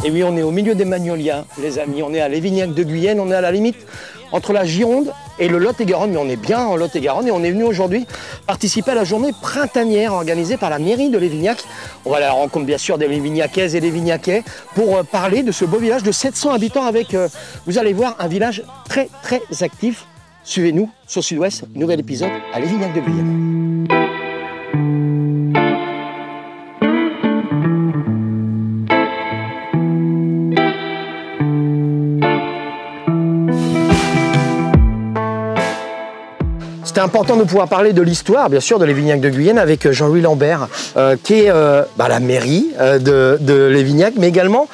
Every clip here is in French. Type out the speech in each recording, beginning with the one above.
Et oui, on est au milieu des Magnolias, les amis. On est à Lévignac de Guyenne, on est à la limite entre la Gironde et le Lot-et-Garonne, mais on est bien en Lot-et-Garonne et on est venu aujourd'hui participer à la journée printanière organisée par la mairie de Lévignac. On va à la rencontre bien sûr des Lévignacaises et Lévignacais pour parler de ce beau village de 700 habitants avec, vous allez voir, un village très très actif. Suivez-nous sur Sud-Ouest, nouvel épisode à Lévignac de Guyenne. C'était important de pouvoir parler de l'histoire, bien sûr, de Lévignac de Guyenne avec Jean-Louis Lambert, qui est la mairie de Lévignac, mais également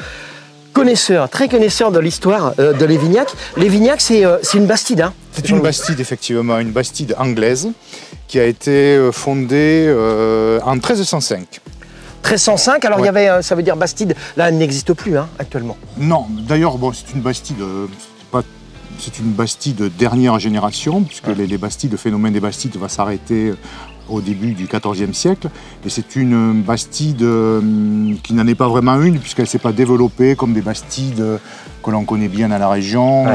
connaisseur, très connaisseur de l'histoire de Lévignac. Lévignac, c'est une bastide. Hein. C'est une bastide, effectivement, une bastide anglaise qui a été fondée en 1305. 1305, alors ouais. Il y avait, ça veut dire bastide, là, elle n'existe plus hein, actuellement. Non, d'ailleurs, bon, c'est une bastide. C'est une bastide dernière génération, puisque les bastides, le phénomène des bastides va s'arrêter au début du XIVe siècle. Et c'est une bastide qui n'en est pas vraiment une, puisqu'elle ne s'est pas développée comme des bastides que l'on connaît bien dans la région,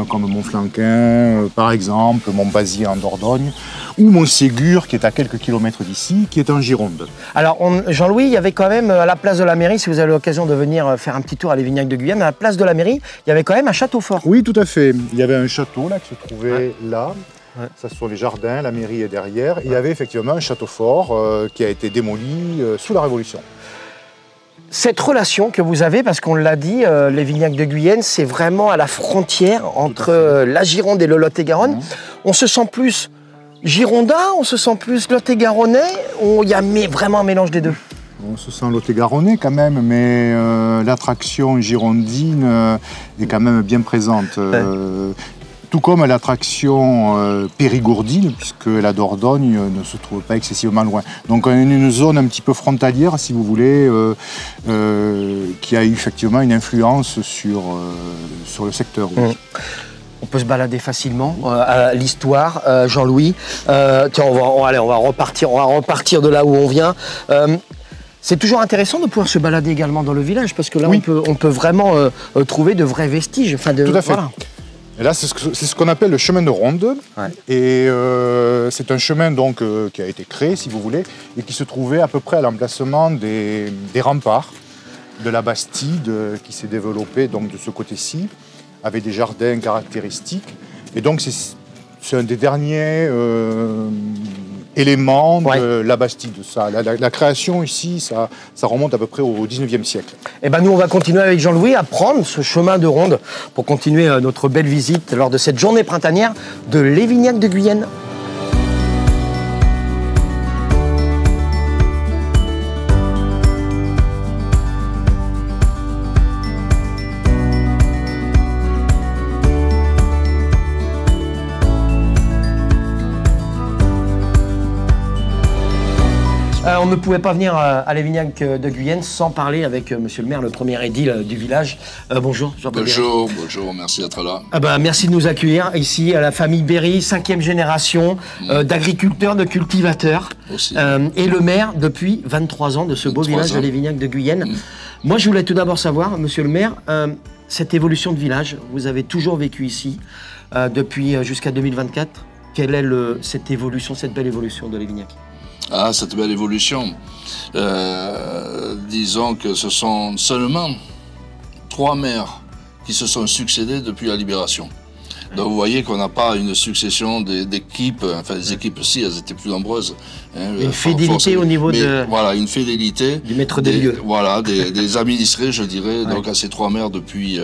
comme Montflanquin, par exemple, Montbazier en Dordogne, ou Montségur, qui est à quelques kilomètres d'ici, qui est en Gironde. Alors, Jean-Louis, il y avait quand même, à la place de la mairie, si vous avez l'occasion de venir faire un petit tour à Lévignac de Guyenne, à la place de la mairie, il y avait quand même un château fort. Oui, tout à fait. Il y avait un château là, qui se trouvait là. Ouais. Ça, ce sont les jardins, la mairie est derrière. Il y avait effectivement un château fort qui a été démoli sous la Révolution. Cette relation que vous avez, parce qu'on l'a dit, Lévignac de Guyenne, c'est vraiment à la frontière entre la Gironde et le Lot-et-Garonne. On se sent plus girondin, on se sent plus Lot-et-Garonnais, ou il y a vraiment un mélange des deux? On se sent Lot-et-Garonnais quand même, mais l'attraction girondine est quand même bien présente. Tout comme l'attraction périgourdine, puisque la Dordogne ne se trouve pas excessivement loin. Donc on est une zone un petit peu frontalière, si vous voulez, qui a eu effectivement une influence sur le secteur. Oui. On peut se balader facilement à l'histoire, Jean-Louis. Tiens, on va repartir de là où on vient. C'est toujours intéressant de pouvoir se balader également dans le village, parce que là, oui. on peut vraiment trouver de vrais vestiges. Tout à fait. Voilà. Et là, c'est ce qu'on appelle le chemin de ronde. Ouais. Et c'est un chemin donc, qui a été créé, si vous voulez, et qui se trouvait à peu près à l'emplacement des remparts de la Bastide qui s'est développée donc, de ce côté-ci, avec des jardins caractéristiques. Et donc, c'est un des derniers éléments de la Bastide. La création ici, ça remonte à peu près au 19e siècle. Et ben nous, on va continuer avec Jean-Louis à prendre ce chemin de ronde pour continuer notre belle visite lors de cette journée printanière de Lévignac de Guyenne. On ne pouvait pas venir à Lévignac de Guyenne sans parler avec monsieur le maire, le premier édile du village. Bonjour, Jean-Paul. Bonjour, merci d'être là. Merci de nous accueillir ici à la famille Berry, 5e génération d'agriculteurs, de cultivateurs. Et le maire depuis 23 ans de ce beau village de Lévignac de Guyenne. Moi, je voulais tout d'abord savoir, monsieur le maire, cette évolution de village, vous avez toujours vécu ici depuis jusqu'à 2024. Quelle est cette évolution, cette belle évolution de Lévignac ? Ah, cette belle évolution. Disons que ce sont seulement 3 maires qui se sont succédés depuis la Libération. Donc vous voyez qu'on n'a pas une succession d'équipes, enfin les équipes si, elles étaient plus nombreuses. Une fidélité au niveau voilà, une fidélité du maître des lieux. Voilà, des administrés, je dirais, donc à ces 3 maires depuis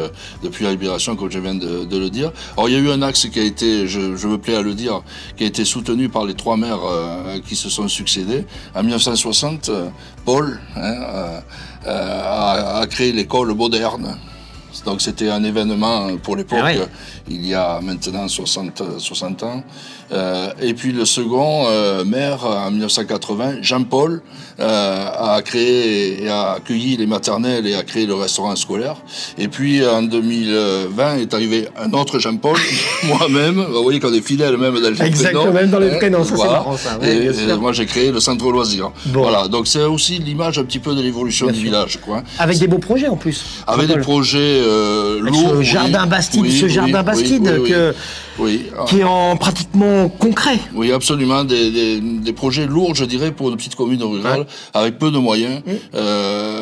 la Libération, comme je viens de le dire. Alors il y a eu un axe qui a été, je me plais à le dire, qui a été soutenu par les 3 maires qui se sont succédés. En 1960, Paul a créé l'école moderne. Donc c'était un événement pour l'époque, Ah ouais. il y a maintenant 60 ans. Et puis le second maire, en 1980, Jean-Paul, a créé et a accueilli les maternelles et a créé le restaurant scolaire. Et puis en 2020 est arrivé un autre Jean-Paul, moi-même. Vous voyez qu'on est fidèles même dans les prénoms. Exactement, même dans les prénoms, ça Voilà. c'est marrant ça. Ouais, bien sûr. Et moi j'ai créé le centre loisir. Bon. Voilà, donc c'est aussi l'image un petit peu de l'évolution Bien du sûr. village, quoi. Avec des beaux projets en plus. Avec des Jean-Paul. projets Avec lourds. ce jardin Bastide, qui est en pratiquement concret. Oui, absolument. Des projets lourds, je dirais, pour une petite commune rurale, avec peu de moyens.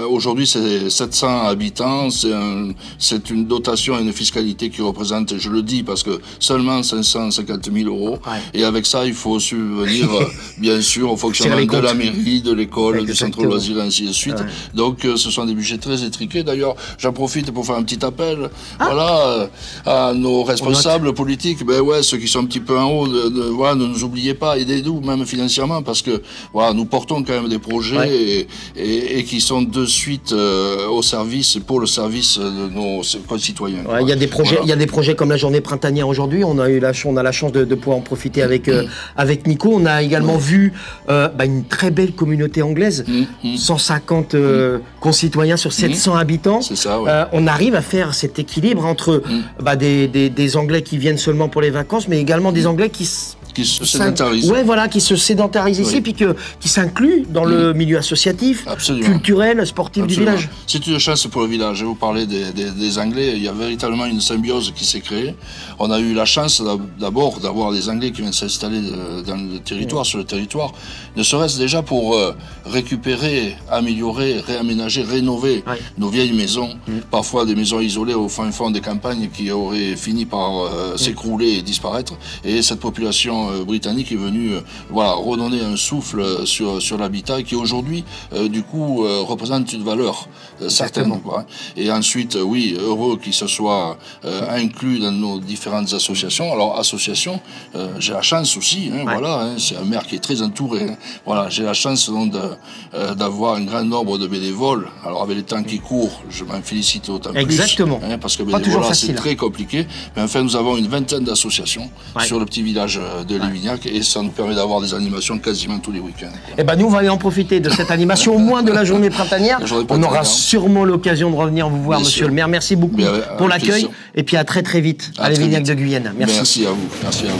Aujourd'hui, c'est 700 habitants. C'est une dotation et une fiscalité qui représente, je le dis, parce que seulement 550 000 €. Ouais. Et avec ça, il faut subvenir, bien sûr, au fonctionnement de la mairie, de l'école, du centre loisir, et ainsi de suite. Ouais. Donc, ce sont des budgets très étriqués. D'ailleurs, j'en profite pour faire un petit appel, voilà, à nos responsables politiques. Ben ouais, ceux qui sont un petit peu en haut, voilà, ne nous oubliez pas, aidez-nous, même financièrement, parce que voilà, nous portons quand même des projets et qui sont de suite au service, pour le service de nos concitoyens. Ouais, il y a des projets, il y a des projets comme la journée printanière aujourd'hui. On a la chance de pouvoir en profiter avec Nico. On a également vu une très belle communauté anglaise, 150 concitoyens sur 700 habitants. C'est ça. On arrive à faire cet équilibre entre des Anglais qui viennent seulement pour les vacances, mais également des Anglais qui se sédentarisent. Ouais, voilà, qui se sédentarisent ici, puis qui s'incluent dans le milieu associatif, culturel, sportif du village. C'est une chance pour le village. Vous parlez des Anglais, il y a véritablement une symbiose qui s'est créée. On a eu la chance d'abord d'avoir des Anglais qui viennent s'installer dans le territoire, sur le territoire, ne serait-ce déjà pour récupérer, améliorer, réaménager, rénover nos vieilles maisons, parfois des maisons isolées au fin fond des campagnes qui auraient fini par s'écrouler et disparaître. Et cette population britannique est venue redonner un souffle sur l'habitat qui aujourd'hui du coup représente une valeur certaine, quoi. Et ensuite heureux qu'il se soit inclus dans nos différentes associations. Alors association, j'ai la chance aussi, c'est un maire qui est très entouré, voilà, j'ai la chance donc d'avoir un grand nombre de bénévoles. Alors avec les temps qui courent, je m'en félicite autant plus, parce que bénévolat c'est très compliqué, mais enfin nous avons une vingtaine d'associations sur le petit village de Lévignac, et ça nous permet d'avoir des animations quasiment tous les week-ends. Et nous on va aller en profiter de cette animation, au moins de la journée printanière. On aura sûrement l'occasion de revenir vous voir, monsieur le maire. Merci beaucoup pour l'accueil, et puis à très très vite à Lévignac de Guyenne. Merci. Merci à vous. Merci à vous.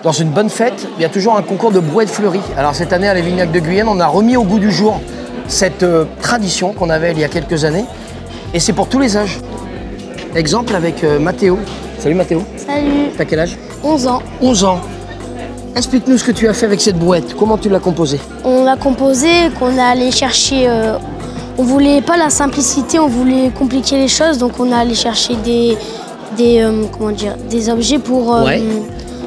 Dans une bonne fête, il y a toujours un concours de brouettes fleuries. Alors cette année à Lévignac de Guyenne, on a remis au goût du jour cette tradition qu'on avait il y a quelques années. Et c'est pour tous les âges. Exemple avec Mathéo. Salut Mathéo. Salut. T'as quel âge? 11 ans. 11 ans. Explique-nous ce que tu as fait avec cette brouette. Comment tu l'as composée? On l'a composée, qu'on est allé chercher... on voulait pas la simplicité, on voulait compliquer les choses. Donc on est allé chercher des objets pour...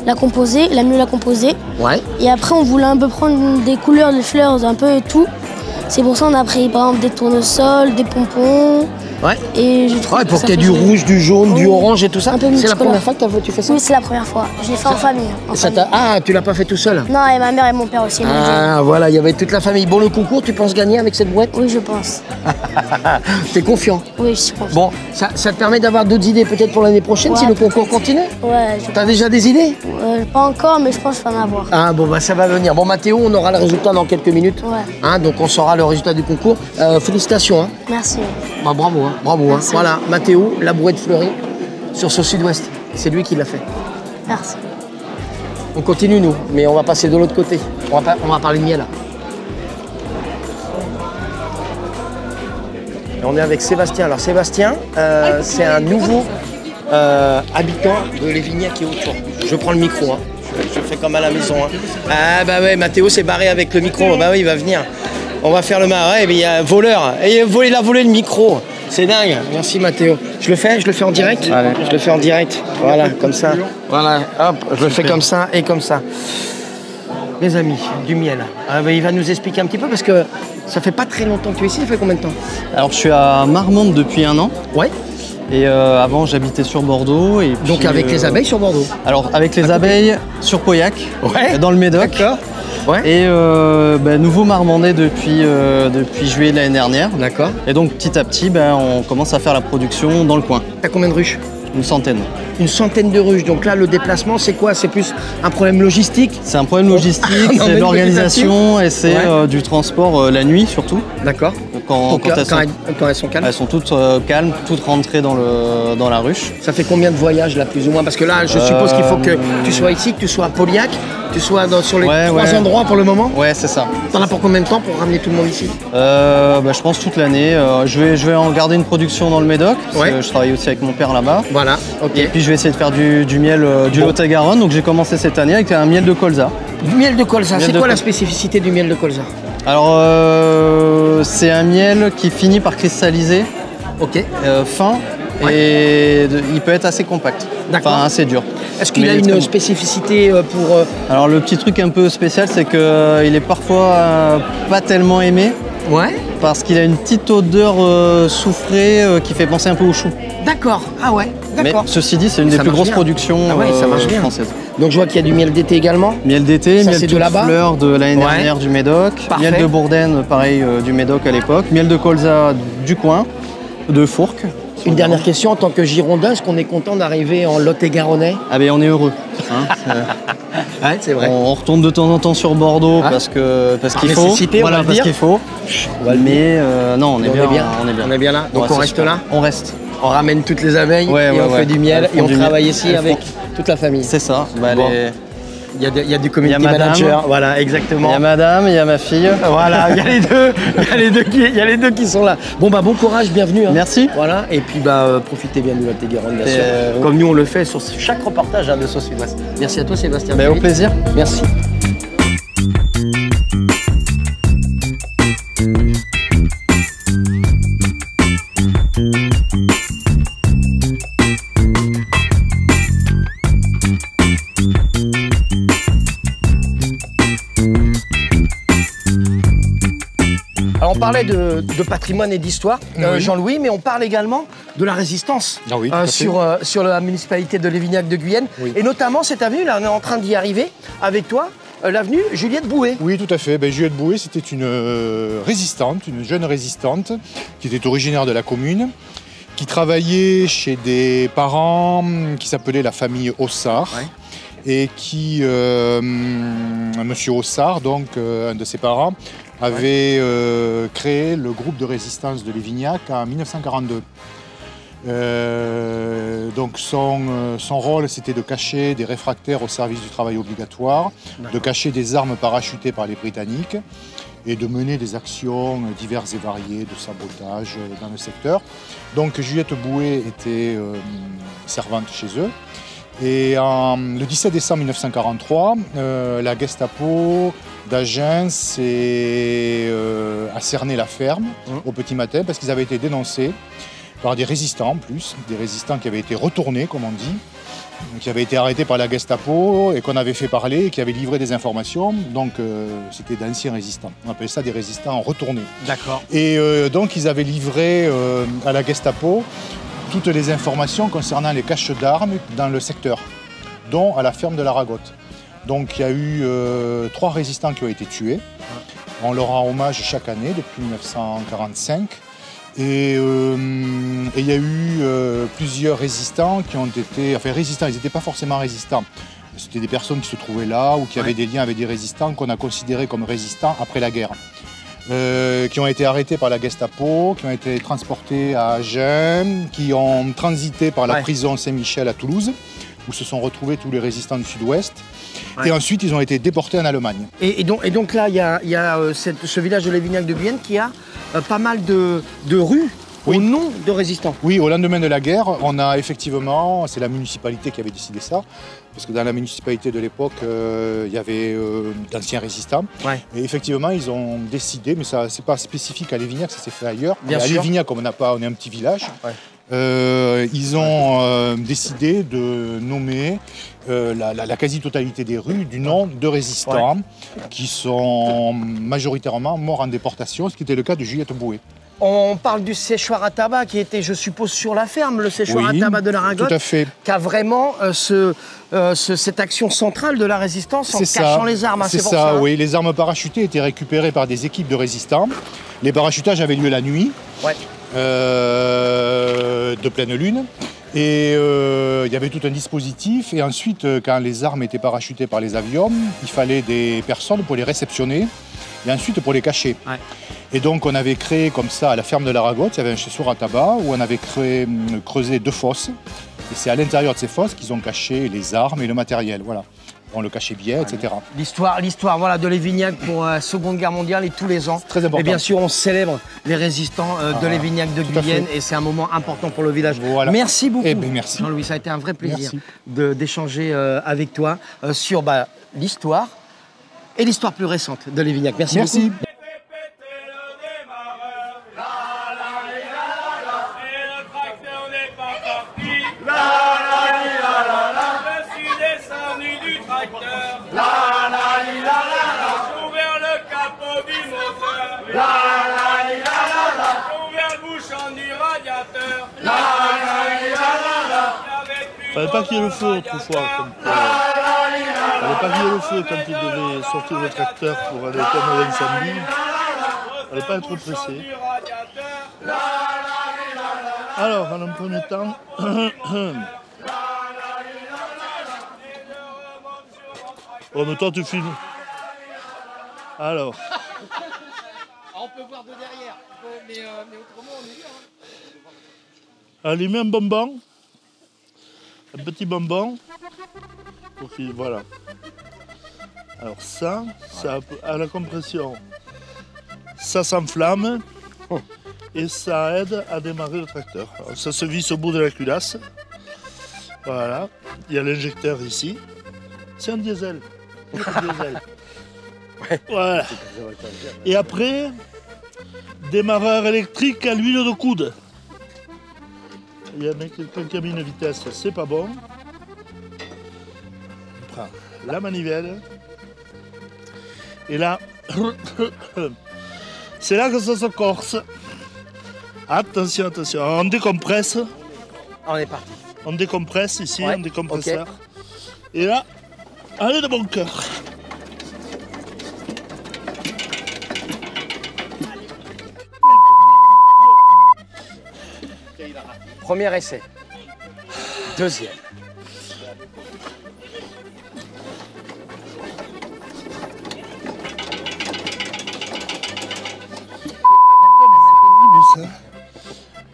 la composer, mieux la composer. Et après, on voulait un peu prendre des couleurs, des fleurs, un peu tout. C'est pour ça qu'on a pris par exemple des tournesols, des pompons. Et pour qu'il y ait du rouge, du jaune, du orange et tout ça. C'est la première fois que tu fais ça? Oui, c'est la première fois. Je l'ai fait en famille. Tu l'as pas fait tout seul? Non, et ma mère et mon père aussi. Voilà, il y avait toute la famille. Bon, le concours, tu penses gagner avec cette boîte? Oui, je pense. T'es confiant? Oui, je suis confiant. Bon, ça te permet d'avoir d'autres idées peut-être pour l'année prochaine si le concours continue? Ouais. T'as déjà des idées? Pas encore, mais je pense que je vais en avoir. Ça va venir. Bon, Mathéo, on aura le résultat dans quelques minutes. Donc on saura le résultat du concours. Félicitations. Merci. Bravo. Voilà, Mathéo, la brouette fleurie sur ce sud-ouest. C'est lui qui l'a fait. Merci. On continue nous, mais on va passer de l'autre côté. On va parler de miel là. Et on est avec Sébastien. Alors Sébastien, c'est un nouveau habitant de Lévignac qui est autour. Je prends le micro, hein. Je fais comme à la maison. Hein. Ah bah ouais, Mathéo s'est barré avec le micro. Bah oui, il va venir. On va faire le marais, mais il y a un voleur. Et il a volé le micro. C'est dingue. Merci Mathéo. Je le fais en direct. Allez. Je le fais en direct. Voilà, comme ça. Voilà, hop, je le fais comme ça et comme ça. Les amis, du miel. Il va nous expliquer un petit peu parce que ça fait pas très longtemps que tu es ici. Ça fait combien de temps? Alors je suis à Marmande depuis 1 an. Ouais. Et avant j'habitais sur Bordeaux. Et puis, donc avec les abeilles sur Bordeaux? Alors avec les abeilles sur Pauillac, dans le Médoc. D'accord. Ouais. Et nouveau marmandais depuis juillet de l'année dernière. D'accord. Et donc petit à petit, on commence à faire la production dans le coin. T'as combien de ruches? Une centaine. Une centaine de ruches. Donc là, le déplacement, c'est quoi? C'est plus un problème logistique? C'est un problème logistique, c'est de l'organisation et c'est du transport la nuit surtout. D'accord. Quand elles sont calmes? Elles sont toutes calmes, toutes rentrées dans la ruche. Ça fait combien de voyages là, plus ou moins? Parce que là, je suppose qu'il faut que tu sois ici, que tu sois à Pauillac, que tu sois sur les 3 endroits pour le moment? Ouais, c'est ça. T'en as pour combien de temps pour ramener tout le monde ici? Je pense toute l'année. Je vais en garder une production dans le Médoc, parce que je travaille aussi avec mon père là-bas. Voilà, ok. Et puis je vais essayer de faire du miel du Lot-et-Garonne. Donc j'ai commencé cette année avec un miel de colza. Du miel de colza, c'est quoi la spécificité du miel de colza? Alors c'est un miel qui finit par cristalliser, fin, et il peut être assez compact, enfin assez dur. Est-ce qu'il a une spécificité pour... Alors le petit truc un peu spécial, c'est qu'il est parfois pas tellement aimé. Ouais. Parce qu'il a une petite odeur soufrée qui fait penser un peu au chou. D'accord, ah ouais, d'accord. Mais ceci dit, c'est une des plus grosses productions françaises. Donc je vois qu'il y a du miel d'été également. Miel d'été, miel de fleur de l'année dernière du Médoc. Parfait. Miel de Bourdaine, pareil, du Médoc à l'époque. Miel de colza du coin, de Fourques. Une dernière question, en tant que Girondin, est-ce qu'on est content d'arriver en Lot-et-Garonnais? Ah ben on est heureux. Ouais, c'est vrai. On retourne de temps en temps sur Bordeaux parce qu'il faut. Voilà, parce qu'il faut. Mais non, on est bien. On est bien là. Donc on reste là. On reste. On ramène toutes les abeilles et on fait du miel et on travaille ici avec toute la famille. C'est ça. Il y a du community manager, voilà, exactement. Il y a madame, il y a ma fille. Voilà, il y a les deux qui sont là. Bon bon courage, bienvenue. Hein. Merci. Voilà, et puis profitez bien du Lot-et-Garonne, bien sûr. Comme nous on le fait sur chaque reportage de Sauce Sud-Ouest. Merci à toi Sébastien. Au plaisir. Merci. On parlait de patrimoine et d'histoire, Jean-Louis, mais on parle également de la résistance sur la municipalité de Lévignac de Guyenne. Oui. Et notamment cette avenue, là, on est en train d'y arriver avec toi, l'avenue Juliette Bouet. Oui, tout à fait. Juliette Bouet, c'était une résistante, une jeune résistante qui était originaire de la commune, qui travaillait chez des parents qui s'appelaient la famille Ossard. Ouais. Et qui, monsieur Ossard, donc un de ses parents, avait créé le groupe de résistance de Lévignac en 1942. Donc son rôle, c'était de cacher des réfractaires au service du travail obligatoire, de cacher des armes parachutées par les Britanniques et de mener des actions diverses et variées de sabotage dans le secteur. Donc Juliette Bouet était servante chez eux. Et le 17 décembre 1943, la Gestapo d'Agen a cerné la ferme au petit matin parce qu'ils avaient été dénoncés par des résistants en plus, des résistants qui avaient été retournés, comme on dit, qui avaient été arrêtés par la Gestapo et qu'on avait fait parler et qui avaient livré des informations. Donc c'était d'anciens résistants. On appelait ça des résistants retournés. D'accord. Et donc ils avaient livré à la Gestapo toutes les informations concernant les caches d'armes dans le secteur, dont à la ferme de la Ragotte. Donc il y a eu 3 résistants qui ont été tués. On leur rend hommage chaque année depuis 1945. Et il y a eu plusieurs résistants qui ont été... Enfin résistants, ils n'étaient pas forcément résistants. C'était des personnes qui se trouvaient là ou qui avaient des liens avec des résistants qu'on a considérés comme résistants après la guerre. Qui ont été arrêtés par la Gestapo, qui ont été transportés à Agen, qui ont transité par la prison Saint-Michel à Toulouse, où se sont retrouvés tous les résistants du Sud-Ouest. Et ensuite, ils ont été déportés en Allemagne. Et donc là, il y a ce village de Lévignac de Guyenne qui a pas mal de rues au nom de résistants. Oui, au lendemain de la guerre, on a effectivement, c'est la municipalité qui avait décidé ça, parce que dans la municipalité de l'époque, il y avait d'anciens résistants. Ouais. Et effectivement, ils ont décidé, mais ça c'est pas spécifique à Lévignac, ça s'est fait ailleurs. Bien à sûr. Lévignac, comme on est un petit village, ils ont décidé de nommer la quasi-totalité des rues du nom de résistants qui sont majoritairement morts en déportation, ce qui était le cas de Juliette Boué. On parle du séchoir à tabac qui était, je suppose, sur la ferme, le séchoir à tabac de la Ragotte. Tout à fait. Qui a vraiment cette action centrale de la résistance en cachant les armes. C'est ça, oui. Les armes parachutées étaient récupérées par des équipes de résistants. Les parachutages avaient lieu la nuit, de pleine lune. Et il y avait tout un dispositif. Et ensuite, quand les armes étaient parachutées par les avions, il fallait des personnes pour les réceptionner et ensuite pour les cacher. Ouais. Et donc on avait créé comme ça à la ferme de la Ragotte, il y avait un séchoir à tabac où on avait creusé 2 fosses. Et c'est à l'intérieur de ces fosses qu'ils ont caché les armes et le matériel. Voilà. On le cachait bien, etc. L'histoire voilà, de Lévignac pour la Seconde Guerre mondiale et tous les ans. Très important. Et bien sûr, on célèbre les résistants de Lévignac de Guyenne et c'est un moment important pour le village. Voilà. Merci beaucoup. Merci. Jean-Louis, ça a été un vrai plaisir d'échanger avec toi sur l'histoire et l'histoire plus récente de Lévignac. Merci beaucoup. Fallait pas qu'il y ait le feu autrefois. Fallait pas qu'il y ait le feu quand il devait sortir le tracteur pour aller éteindre l'incendie. Fallait pas être pressé. Alors, en un premier temps, oh mais toi tu filmes. Alors. On peut voir de derrière, mais autrement on est bien. Allez, mets un bonbon. Un petit bonbon. Voilà. Alors ça à la compression, ça s'enflamme et ça aide à démarrer le tracteur. Alors, ça se visse au bout de la culasse. Voilà. Il y a l'injecteur ici. C'est un diesel. Voilà. Et après, démarreur électrique à l'huile de coude. Il y a quelqu'un qui a mis une vitesse, c'est pas bon. On prend la manivelle. Et là, c'est là que ça se corse. Attention, attention. On décompresse. On est parti. On décompresse ici, un décompresseur. Et là, allez de bon cœur. Premier essai. Deuxième.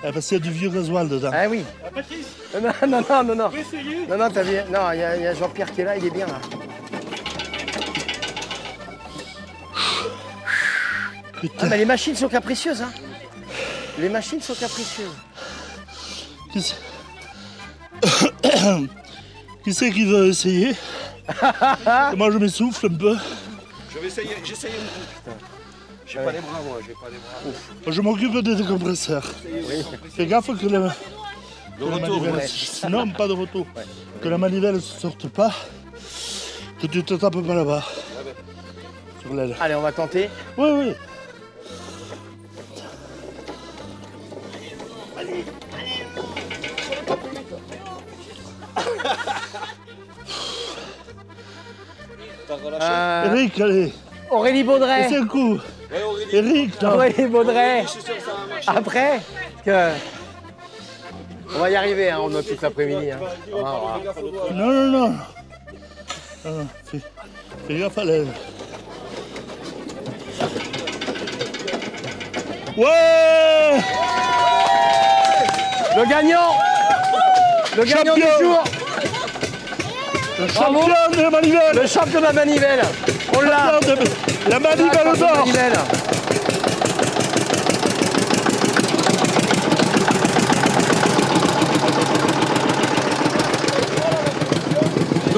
Ah, parce qu'il y a du vieux gasoil dedans. Ah oui. Non. Non, t'as bien. Non, il y a Jean-Pierre qui est là, il est bien là. Putain. Ah, mais les machines sont capricieuses, hein. Les machines sont capricieuses. Qui c'est qui veut essayer? Moi je m'essouffle un peu. Je vais essayer, j'essaye un coup, putain. J'ai pas les bras, moi, j'ai pas les bras. Je m'occupe des décompresseurs. Oui. Fais gaffe que la manivelle... Non, pas de retour. Ouais. Que la manivelle ne sorte pas, que tu te tapes pas là-bas. Sur l'aile. Allez, on va tenter. Oui. Eric, allez. Aurélie Baudret. C'est un coup. Ouais, Eric, non. Aurélie Baudret. Après, on va y arriver, hein, on a tout l'après-midi. Hein. Non. Fais gaffe à l'aile. Ouais. Le gagnant du jour. Le champion de la manivelle. Le champion de la manivelle. On l'a. La manivelle d'or.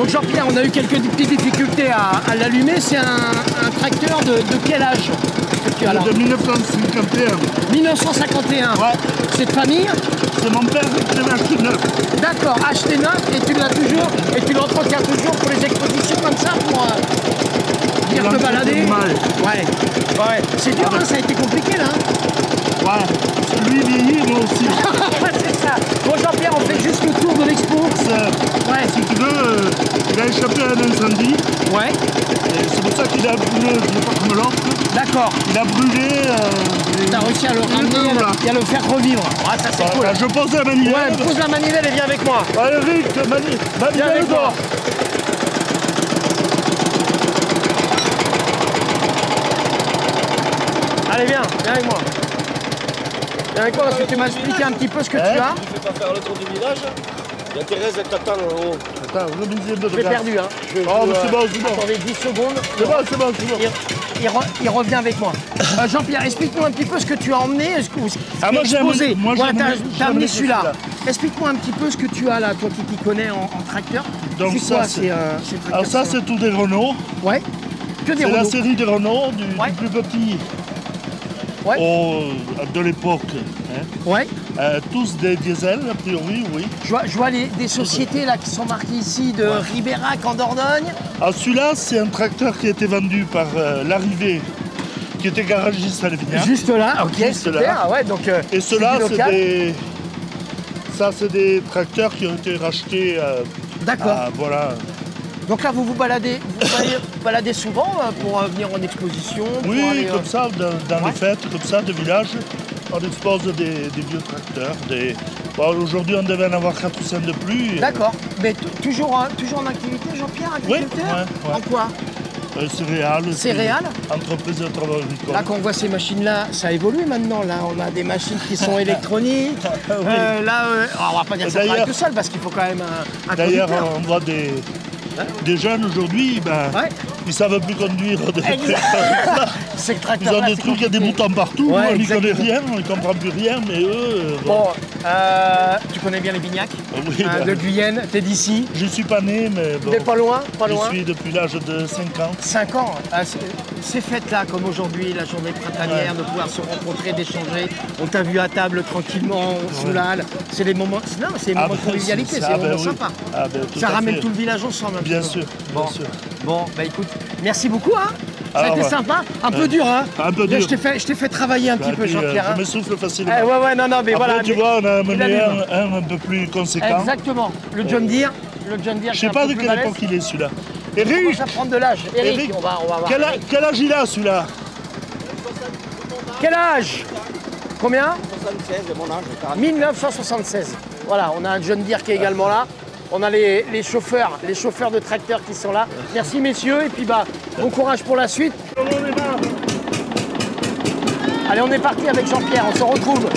Donc Jean-Pierre, on a eu quelques petites difficultés à l'allumer. C'est un tracteur de quel âge que tu as là? De 1951. 1951. Ouais. C'est de famille? C'est mon père qui l'avait acheté neuf. D'accord, acheté neuf et tu l'as toujours, et tu l'entretiens toujours pour les expositions comme ça, pour venir te balader. Ouais. C'est dur, hein, ça a été compliqué là. Ouais, lui vieillit, moi aussi. C'est ça. Bon Jean-Pierre, on fait juste le tour de l'expo. Ouais. Si tu veux, il a échappé à un incendie. Ouais. C'est pour ça qu'il a brûlé, pas comme l'autre. D'accord. Il a brûlé. T'as réussi à le ramener et à le faire revivre. Ah, ça c'est cool. Je pose la manivelle. Ouais, pose la manivelle et viens avec moi. Allez vite, manivelle avec moi. Allez, viens avec moi. Viens avec moi parce que tu m'as expliqué un petit peu ce que tu as. Tu fais pas faire le tour du village? Il y a Thérèse qui t'attend là-haut. Attends, je l'ai perdu, hein. C'est bon. Attendez 10 secondes. C'est bon. Il revient avec moi. Jean-Pierre, explique-nous un petit peu ce que tu as emmené. Moi j'ai amené. T'as amené celui-là. Explique-moi un petit peu ce que tu as là, toi qui t'y connais en tracteur. Donc ça, alors ça, c'est tout des Renault. Ouais. Que des Renault. C'est la série des Renault, du plus petit de l'époque. Hein. Ouais. Tous des diesels, a priori, oui. Je vois des sociétés là qui sont marquées ici de Ribérac en Dordogne. Alors celui-là, c'est un tracteur qui a été vendu par l'Arrivée, qui était garagiste à Lévignac. Juste là, ok, juste super. Là. Ouais, donc, et ceux-là, c'est des tracteurs qui ont été rachetés. D'accord. Voilà. Donc là, vous baladez souvent pour venir en exposition? Oui, aller, comme ça, dans les fêtes, comme ça, de village. On expose des vieux tracteurs. Aujourd'hui, on devait en avoir 4 ou 5 de plus. D'accord. Mais toujours en activité, Jean-Pierre, agriculteur? Oui. En quoi? Céréales. Céréales? Entreprise de travaux agricoles. Là, quand on voit ces machines-là, ça évolue maintenant. Là, on a des machines qui sont électroniques. On va pas dire que ça travaille tout seul parce qu'il faut quand même un D'ailleurs, conducteur. on voit des jeunes aujourd'hui, ils savent plus conduire des tracteurs. Ils ont des trucs, il y a des boutons partout, on n'y connaît rien, on ne comprend plus rien, mais eux... Bon, tu connais bien les Vignac de Guyenne, t'es d'ici? Je ne suis pas né, mais bon... T'es pas loin? Je suis depuis l'âge de 5 ans. 5 ans. Ces fêtes-là, comme aujourd'hui, la journée printanière, de pouvoir se rencontrer, d'échanger, on t'a vu à table tranquillement, sous la halle, c'est les moments, de convivialité, c'est vraiment sympa. Ça ramène tout le village ensemble. Bien sûr. Bon, bah écoute, merci beaucoup, hein. Ça a été sympa, un peu dur, hein. Un peu dur. Je t'ai fait travailler un petit peu, Jean-Pierre. Je me souffle facilement. Non, mais après, voilà. tu vois, on a amené un peu plus conséquent. Exactement. Le John Deere. Je sais pas de quelle époque il est celui-là. Eric, on commence à prendre de l'âge. Eric, on va voir. Quel âge il a celui-là? Quel âge? Combien? 76, c'est mon âge. 1976. Voilà, on a un John Deere qui est également là. On a les chauffeurs de tracteurs qui sont là. Merci messieurs et puis bon courage pour la suite. Allez, on est parti avec Jean-Pierre, on se retrouve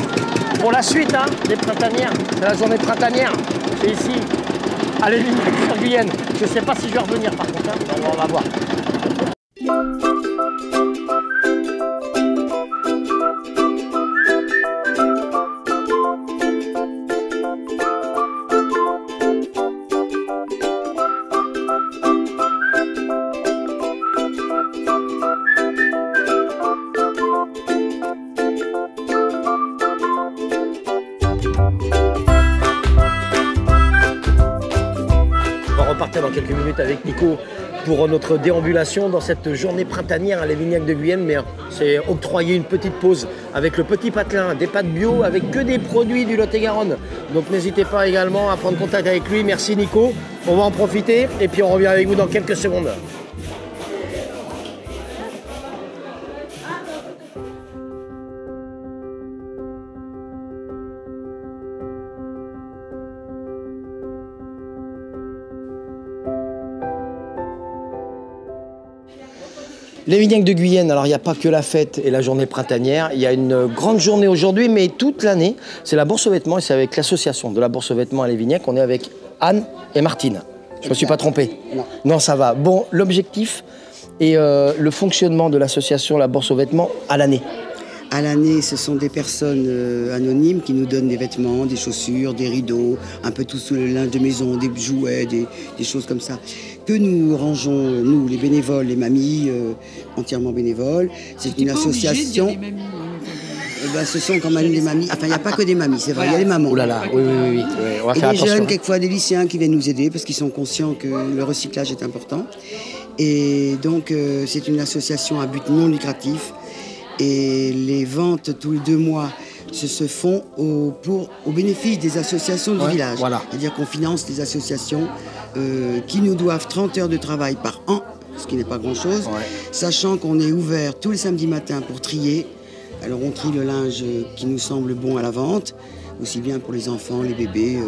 pour la suite des printanières. C'est la journée printanière, c'est ici, à Lévignac-sur-Guyenne. Je ne sais pas si je vais revenir par contre, on va voir. Dans quelques minutes avec Nico pour notre déambulation dans cette journée printanière à Lévignac de Guyenne, mais c'est octroyer une petite pause avec le petit patelin, des pâtes bio avec que des produits du Lot-et-Garonne. Donc n'hésitez pas également à prendre contact avec lui. Merci Nico, on va en profiter et puis on revient avec vous dans quelques secondes. Lévignac de Guyenne, alors il n'y a pas que la fête et la journée printanière, il y a une grande journée aujourd'hui, mais toute l'année, c'est la Bourse aux Vêtements et c'est avec l'association de la Bourse aux Vêtements à Lévignac. On est avec Anne et Martine. Je ne me suis pas trompé? Non, ça va. Bon, l'objectif et le fonctionnement de l'association La Bourse aux Vêtements à l'année. À l'année, ce sont des personnes anonymes qui nous donnent des vêtements, des chaussures, des rideaux, un peu tout le linge de maison, des jouets, des choses comme ça, que nous rangeons, nous, les bénévoles, les mamies, entièrement bénévoles. C'est une association. Ce sont quand même des mamies. Enfin, il n'y a pas que des mamies, c'est vrai, il y a les mamans. Oh là là, oui. On va faire des attention. jeunes, quelquefois des lycéens qui viennent nous aider parce qu'ils sont conscients que le recyclage est important. Et donc, c'est une association à but non lucratif. Et les ventes tous les 2 mois se font au bénéfice des associations du village. Voilà. C'est-à-dire qu'on finance des associations qui nous doivent 30 heures de travail par an, ce qui n'est pas grand-chose, sachant qu'on est ouvert tous les samedis matins pour trier. Alors on trie le linge qui nous semble bon à la vente, aussi bien pour les enfants, les bébés,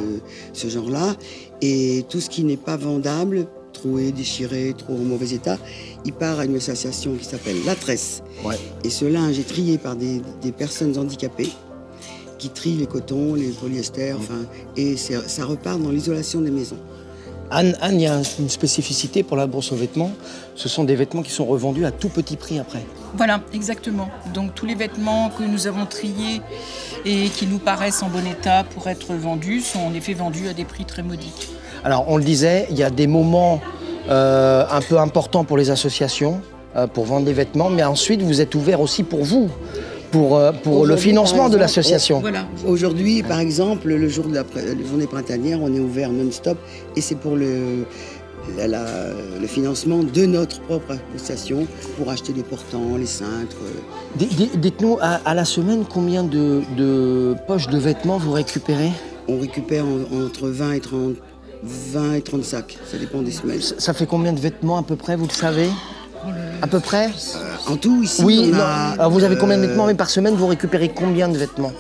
ce genre-là. Et tout ce qui n'est pas vendable, troué, déchiré, trop en mauvais état, il part à une association qui s'appelle La Tresse. Et ce linge est trié par des personnes handicapées qui trient les cotons, les polyesters, et ça repart dans l'isolation des maisons. Anne, il y a une spécificité pour la bourse aux vêtements. Ce sont des vêtements qui sont revendus à tout petit prix après. Voilà, exactement. Donc tous les vêtements que nous avons triés et qui nous paraissent en bon état pour être vendus sont en effet vendus à des prix très modiques. Alors on le disait, il y a des moments un peu importants pour les associations, pour vendre des vêtements, mais ensuite vous êtes ouvert aussi pour vous, pour le financement de l'association. Voilà. Aujourd'hui, par exemple, le jour de la journée printanière, on est ouvert non-stop et c'est pour le financement de notre propre association pour acheter les portants, les cintres. Dites-nous, à la semaine, combien de poches de vêtements vous récupérez? On récupère entre 20 et 30 sacs, ça dépend des semaines. Ça fait combien de vêtements à peu près, vous le savez? À peu près? En tout, ici, oui, on a... Alors vous avez combien de vêtements, mais par semaine, vous récupérez combien de vêtements?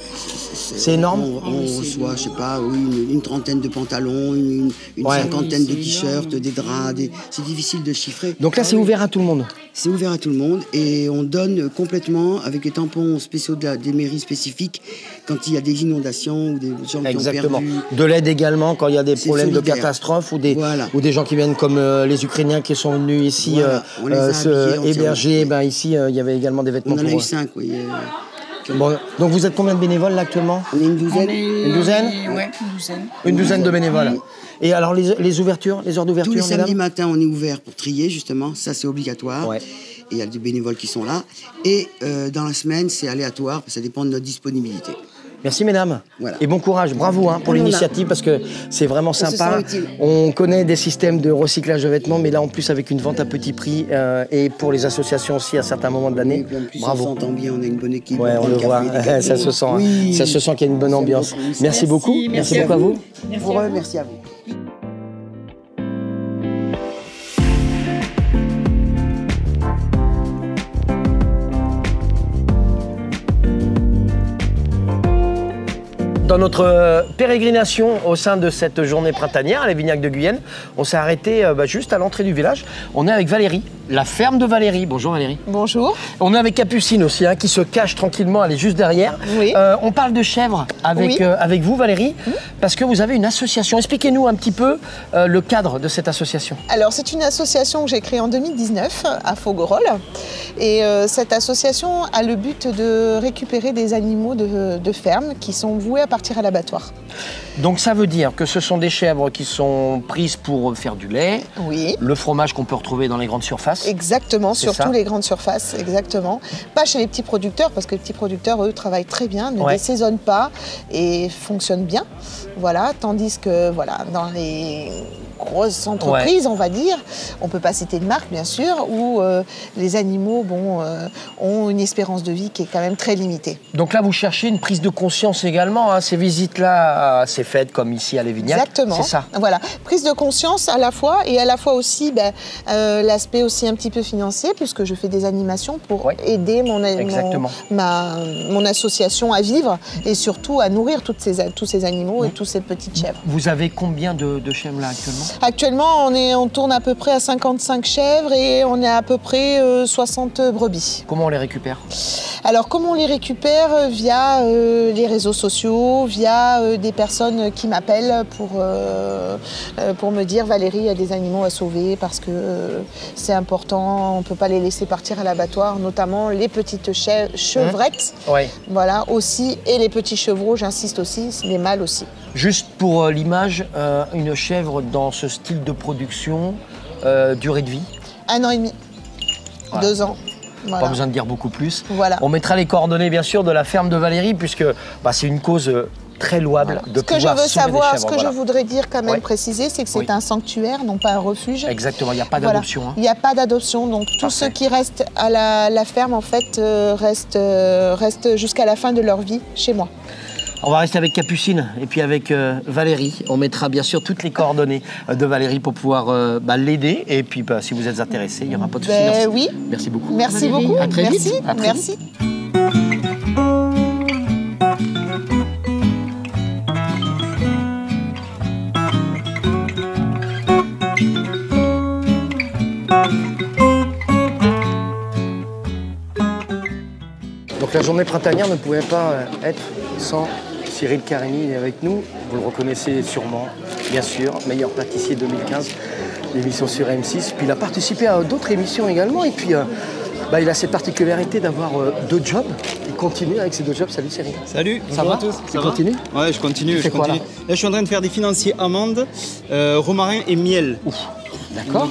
C'est énorme. On reçoit, je sais pas, une trentaine de pantalons, une cinquantaine de t-shirts, des draps, c'est difficile de chiffrer. Donc là, c'est ouvert à tout le monde? C'est ouvert à tout le monde et on donne complètement avec les tampons spéciaux des mairies spécifiques quand il y a des inondations ou des gens qui ont perdu. De l'aide également quand il y a des problèmes de catastrophe ou des gens qui viennent comme les Ukrainiens qui sont venus ici héberger. Ici, il y avait également des vêtements pour eux. On en a eu 5, oui. Bon, donc vous êtes combien de bénévoles là actuellement? On est une douzaine. Une douzaine? Ouais, une douzaine. Une douzaine de bénévoles. Oui. Et alors les ouvertures, les heures d'ouverture? Tous les samedis matins, on est ouvert pour trier justement, ça c'est obligatoire. Et il y a des bénévoles qui sont là. Et dans la semaine, c'est aléatoire, ça dépend de notre disponibilité. Merci mesdames, et bon courage, bravo pour l'initiative parce que c'est vraiment sympa. On connaît des systèmes de recyclage de vêtements, mais là en plus avec une vente à petit prix et pour les associations aussi à certains moments de l'année. Bravo. On s'entend bien, on a une bonne équipe. Ouais, on le voit, ça se sent, ça se sent qu'il y a une bonne ambiance. Merci beaucoup, merci beaucoup à vous. Merci à vous. Dans notre pérégrination au sein de cette journée printanière à Lévignac de Guyenne, on s'est arrêté juste à l'entrée du village. On est avec Valérie, la ferme de Valérie. Bonjour Valérie. Bonjour. On est avec Capucine aussi, qui se cache tranquillement, elle est juste derrière. Oui. On parle de chèvres avec vous Valérie, parce que vous avez une association. Expliquez-nous un petit peu le cadre de cette association. Alors c'est une association que j'ai créée en 2019 à Faugerolles. Et cette association a le but de récupérer des animaux de ferme qui sont voués à partir à l'abattoir. Donc ça veut dire que ce sont des chèvres qui sont prises pour faire du lait, le fromage qu'on peut retrouver dans les grandes surfaces. Exactement, surtout les grandes surfaces, exactement. Pas chez les petits producteurs, parce que les petits producteurs, eux, travaillent très bien, ne désaisonnent pas et fonctionnent bien. Voilà, tandis que dans les grosses entreprises, on va dire, on ne peut pas citer de marque, bien sûr, où les animaux ont une espérance de vie qui est quand même très limitée. Donc là, vous cherchez une prise de conscience également, ces visites-là, c'est faites comme ici à Lévignac. Exactement. C'est ça. Voilà, prise de conscience à la fois et à la fois aussi l'aspect aussi un petit peu financier puisque je fais des animations pour aider mon association à vivre et surtout à nourrir tous ces animaux et toutes ces petites chèvres. Vous avez combien de chèvres là actuellement? Actuellement, on tourne à peu près à 55 chèvres et on est à peu près 60 brebis. Comment on les récupère? Alors, comment on les récupère? Via les réseaux sociaux, via des personnes qui m'appellent pour me dire « Valérie, il y a des animaux à sauver parce que c'est important ». important, on ne peut pas les laisser partir à l'abattoir, notamment les petites chevrettes, voilà, aussi, et les petits chevreaux, j'insiste aussi, les mâles aussi. Juste pour l'image, une chèvre dans ce style de production, durée de vie 1 an et demi, 2 ans. Voilà. Pas besoin de dire beaucoup plus. Voilà. On mettra les coordonnées bien sûr de la ferme de Valérie puisque c'est une cause très louable de pouvoir sauver des chèvres. Ce que je voudrais dire quand même préciser, c'est que c'est un sanctuaire, non pas un refuge. Exactement, il n'y a pas d'adoption. Il n'y a pas d'adoption, donc tous ceux qui restent à la ferme en fait restent jusqu'à la fin de leur vie chez moi. On va rester avec Capucine et puis avec Valérie. On mettra bien sûr toutes les coordonnées de Valérie pour pouvoir l'aider. Et puis si vous êtes intéressé, il n'y aura pas de souci. Oui. Merci beaucoup. Merci beaucoup. À très vite. À très Merci. Vite. Donc la journée printanière ne pouvait pas être sans Cyril Karimi avec nous. Vous le reconnaissez sûrement, bien sûr, meilleur pâtissier 2015, l'émission sur M6. Puis il a participé à d'autres émissions également. Et puis il a cette particularité d'avoir 2 jobs. Il continue avec ces 2 jobs. Salut Cyril. Salut, ça va à tous. Tu continues? Ouais, je continue. Tu fais quoi, là? Là, je suis en train de faire des financiers amandes, romarin et miel. D'accord.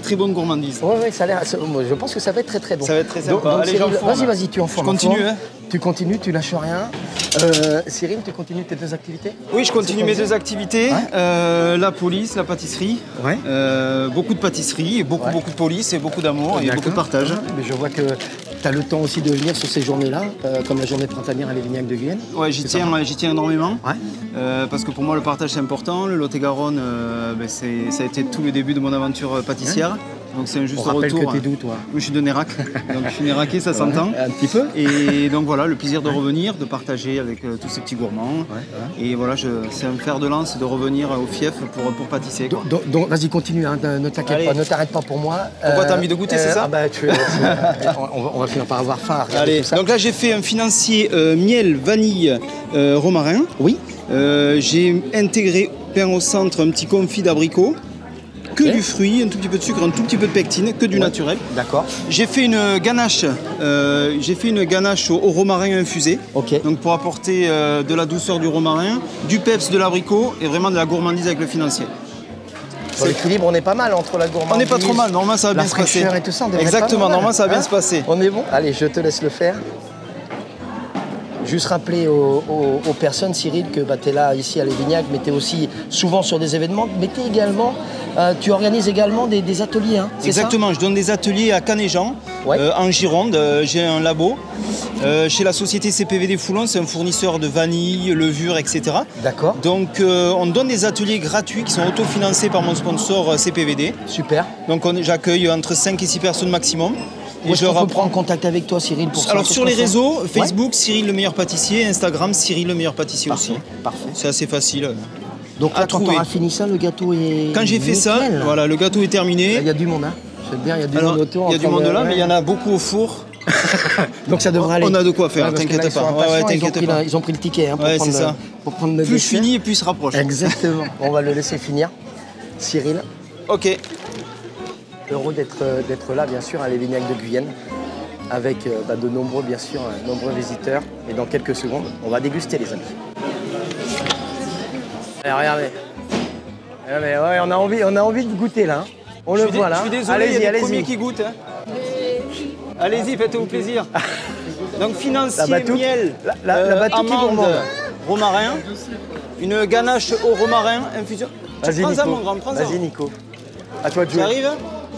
Très bonne gourmandise. Ouais, ça a l'air. Je pense que ça va être très bon. Ça va être très sympa. Donc, allez, vas-y, tu en formes. Je continue. Hein. Tu continues, tu lâches rien. Cyril, tu continues tes 2 activités? Oui, je continue mes 2 activités. La police, la pâtisserie. Ouais. Beaucoup de pâtisserie, beaucoup de police et beaucoup d'amour et beaucoup de partage. Mais je vois que tu as le temps aussi de venir sur ces journées-là, comme la journée printanière à Lévignac de Guyenne. Ouais, j'y tiens énormément. Ouais. Parce que pour moi, le partage, c'est important. Le Lot-et-Garonne, ça a été tout le début de mon aventure pâtissière. Donc c'est un juste retour. On rappelle que t'es d'où, toi? Je suis de Nérac, donc je suis néraquais, ça s'entend. Un petit peu. Et donc voilà, le plaisir de revenir, de partager avec tous ces petits gourmands. Et voilà, c'est un fer de lance de revenir au fief pour pâtisser. Donc vas-y, continue, hein, ne t'inquiète pas, ne t'arrête pas pour moi. Pourquoi t'as envie de goûter, c'est ça? On va finir par avoir faim. Allez, donc là j'ai fait un financier miel, vanille, romarin. Oui. J'ai intégré pain au centre, un petit confit d'abricot. Que du fruit, un tout petit peu de sucre, un tout petit peu de pectine, que du naturel. D'accord. J'ai fait une ganache, au romarin infusé. Donc pour apporter de la douceur du romarin, du peps de l'abricot et vraiment de la gourmandise avec le financier. Sur l'équilibre, on est pas mal entre la gourmandise. On n'est pas trop mal, normalement ça va bien se passer. Et tout ça, exactement, normalement ça va bien se passer. On est bon. Allez, je te laisse le faire. Juste rappeler aux personnes, Cyril, que tu es là ici à Lévignac, mais tu es aussi souvent sur des événements, mais tu organises également des ateliers. Hein, exactement, je donne des ateliers à Canéjan, en Gironde. J'ai un labo. Chez la société CPVD Foulon, c'est un fournisseur de vanille, levure, etc. D'accord. Donc on donne des ateliers gratuits qui sont autofinancés par mon sponsor CPVD. Super. Donc j'accueille entre 5 et 6 personnes maximum. Et je peux prendre contact avec toi, Cyril, pour ça. Alors sur les réseaux, Facebook, Cyril le meilleur pâtissier, Instagram, Cyril le meilleur pâtissier aussi. Parfait. C'est assez facile. Donc là, quand on aura fini ça, le gâteau est Quand j'ai fait ça, voilà, le gâteau est terminé. Il y a du monde, hein. Je veux dire, il y a du monde autour. Il y a du monde là, mais il y en a beaucoup au four. Donc ça devrait aller. On a de quoi faire, t'inquiète pas. Ils ont pris le ticket, hein, pour prendre le plus je finis, plus il se rapproche. Exactement. On va le laisser finir. Cyril. Ok. Heureux d'être là, bien sûr, à Lévignac de Guyenne, avec de nombreux visiteurs. Et dans quelques secondes, on va déguster, les amis. Allez, regardez. Ouais, on a envie de goûter, là. Hein. On le voit, là. Je suis désolé, il y a les premiers qui goûtent. Hein. Allez-y, faites-vous plaisir. Donc, financier, miel, amande, romarin, une ganache au romarin, infusion. Vas-y, Nico. Mon grand, prends-en. Vas-y, Nico. À toi de jouer. Tu arrives?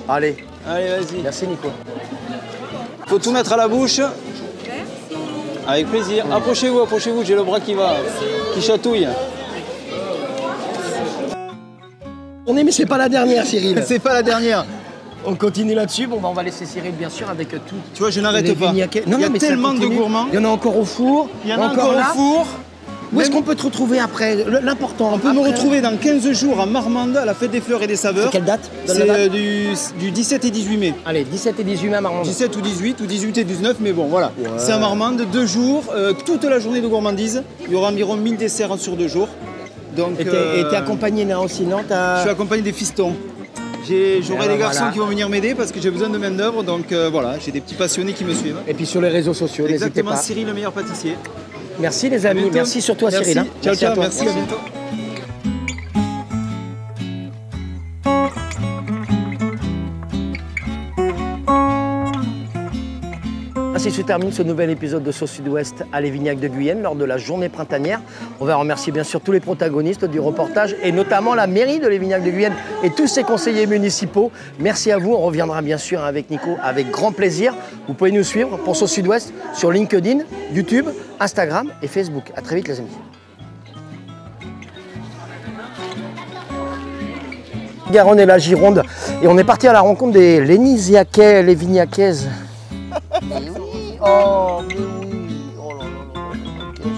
Allez, vas-y. Merci, Nico. Faut tout mettre à la bouche. Avec plaisir. Approchez-vous, j'ai le bras qui chatouille. Mais c'est pas la dernière, Cyril. C'est pas la dernière. On continue là-dessus. Bon, on va laisser Cyril, bien sûr, avec tout. Tu vois, je n'arrête pas. Il y a tellement de gourmands. Il y en a encore au four. Il y en a encore au four. Où est-ce qu'on peut te retrouver après? L'important. On peut me retrouver dans 15 jours à Marmande, à la fête des fleurs et des saveurs. C'est quelle date? C'est du 17 et 18 mai. Allez, 17 et 18 mai à Marmande. 17 ou 18 ou 18 et 19, mais bon, voilà. Ouais. C'est à Marmande, 2 jours, toute la journée de gourmandise. Il y aura environ 1000 desserts sur 2 jours. Donc, et t'es accompagné là aussi, non? Je suis accompagné des fistons. J'aurai des garçons qui vont venir m'aider parce que j'ai besoin de main d'œuvre. Donc voilà, j'ai des petits passionnés qui me suivent. Et puis sur les réseaux sociaux, n'hésitez pas. Exactement, Cyril, le meilleur pâtissier. Merci les amis, merci surtout à Cyril. Hein. Ciao, ciao, merci, à bientôt. Ainsi se termine ce nouvel épisode de Sauce Sud-Ouest à Lévignac de Guyenne lors de la journée printanière. On va remercier bien sûr tous les protagonistes du reportage et notamment la mairie de Lévignac de Guyenne et tous ses conseillers municipaux. Merci à vous, on reviendra bien sûr avec Nico avec grand plaisir. Vous pouvez nous suivre pour Sauce Sud-Ouest sur LinkedIn, YouTube, Instagram et Facebook. À très vite les amis. Garonne et la Gironde et on est parti à la rencontre des Lénisiaquais, Lévignacaises. Oh, mais oui, oh là là là,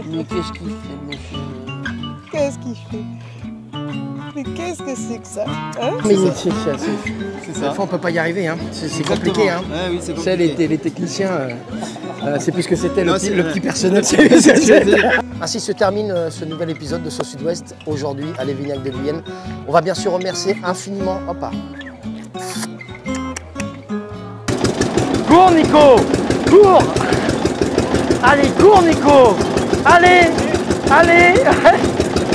mais qu'est-ce qu'il fait, monsieur? Qu'est-ce qu'il fait? Mais qu'est-ce que c'est que ça, hein? Mais c'est ça. On peut pas y arriver, hein. C'est compliqué, hein. Ouais, oui, c'est compliqué. Les techniciens, c'est plus que c'était le petit personnel. Ainsi se termine ce nouvel épisode de Sauce Sud-Ouest aujourd'hui à Lévignac de Guyenne. On va bien sûr remercier infiniment. Hop. Cours Nico! Cours! Allez, cours Nico! Allez! Allez!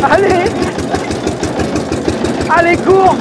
Allez! Allez, cours!